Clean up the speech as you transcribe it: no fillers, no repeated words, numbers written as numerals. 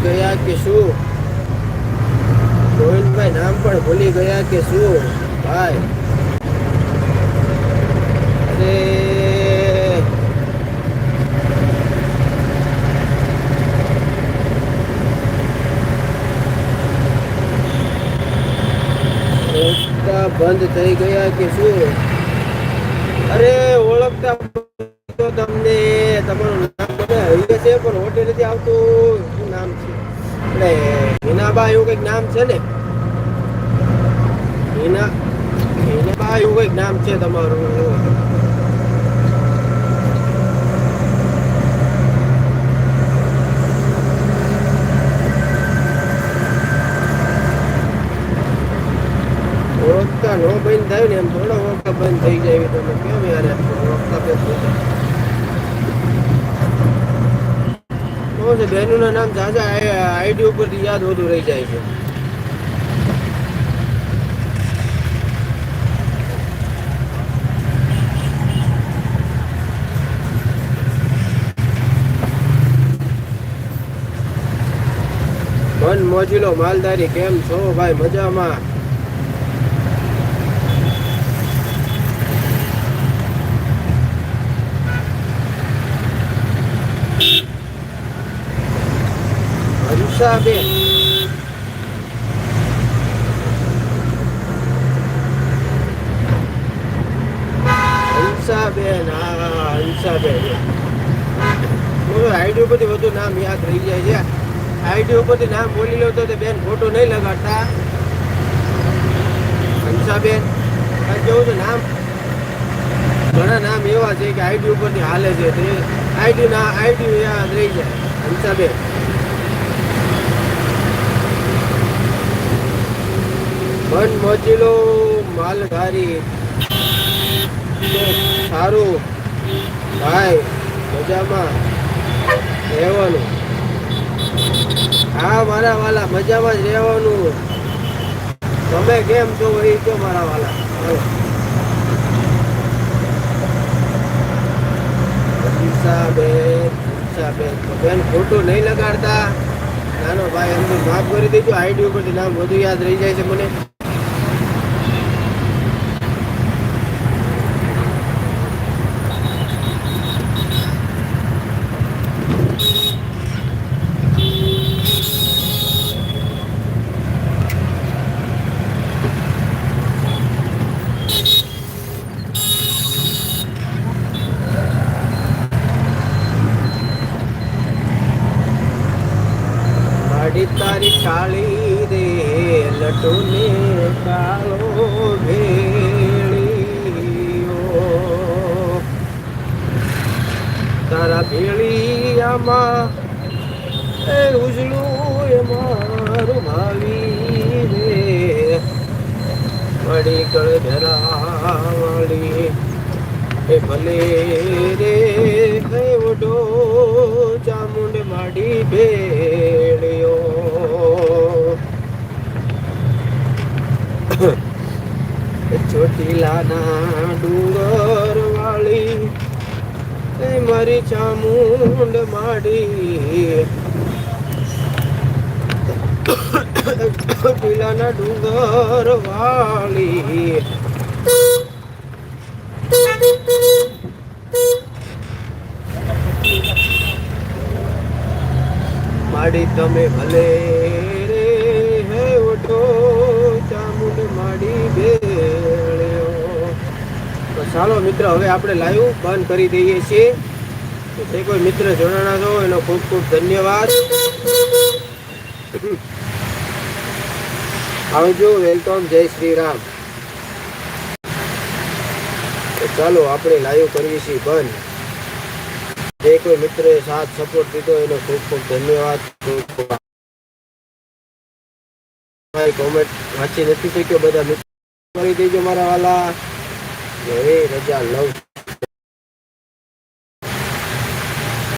ગયા કે શું? ગોવિંદભાઈ નામ પણ ભૂલી ગયા કે શું ભાઈ? અરે રસ્તા બંધ થઈ ગયા કે શું? અરે ઓળખતા તો તમને તમારું નામ મને હૈયે છે પણ હોટે નથી આવતું. શું નામ છે? એટલે હિનાબા એવું કઈક નામ છે ને? હિનાબા એવું કઈક નામ છે તમારું. ઓળખતા નો બંધ થાય ને એમ થોડા ઓળખતા બંધ થઈ જાય તમે કેમ યાર ઓળખતા છે બહેનું ના નામ જાજા આઈડી ઉપરથી યાદ વધુ રહી જાય છે. મન મોજીલો માલધારી કેમ છો ભાઈ? મજામાં. હંસાબેન હંસાબેન હા હંસાબેન આઈડી ઉપરથી વધુ નામ યાદ રહી જાય છે. આઈડી ઉપરથી નામ બોલી લો તો બેન ફોટો નહીં લગાડતા. હંસાબેન કેવું છે નામ? ઘણા નામ એવા છે કે આઈડી ઉપરથી હાલે છે તે આઈડી યાદ રહી જાય. હંસાબેન મન મોજીલો માલધારી સારું ભાઈ મજામાં રહેવાનું. હા મારા વાલા મજામાં જ રહેવાનું. તમે કેમ છો એ કહો મારા વાલા. બેન ફોટો નહીં લગાડતા. નાનો ભાઈ એમનું માફ કરી દેજો. આઈડી ઉપરથી નામ વધુ યાદ રહી જાય છે મને. તારી કાળી રે લટો ને કાળો ભેળીઓ તારા ભેળિયામાં એ ઉજળું એ મારું ભાવી રે વળી કળ ધરાવળી એ ભલે રે ઓઢો ચામુંડ માડી ભેળ્યો ચોટીલાના ડુંગર વાળી એ મારી ચામુંડ માડી ચોટીલાના ડુંગર વાળી માડી તમે ભલે રે હે ઓઠો ચામુંડ માડી ભેળ્યો. તો ચાલો મિત્ર હવે આપણે લાઈવ બંધ કરી દઈએ છીએ. જે કોઈ મિત્ર જોડાણા છો એનો ખૂબ ખૂબ ધન્યવાદ. આવજો. વેલકમ. જય શ્રી રામ. તો ચાલો આપણે લાઈવ કરીએ છીએ બંધ. જે કોઈ મિત્રએ સાથ સપોર્ટ દીધો એનો ખૂબ ખૂબ ધન્યવાદ. કોમેન્ટ વાંચી નથી શક્યો બધા મિત્રો કરી દેજો મારા વાલા. જય રજા લવ.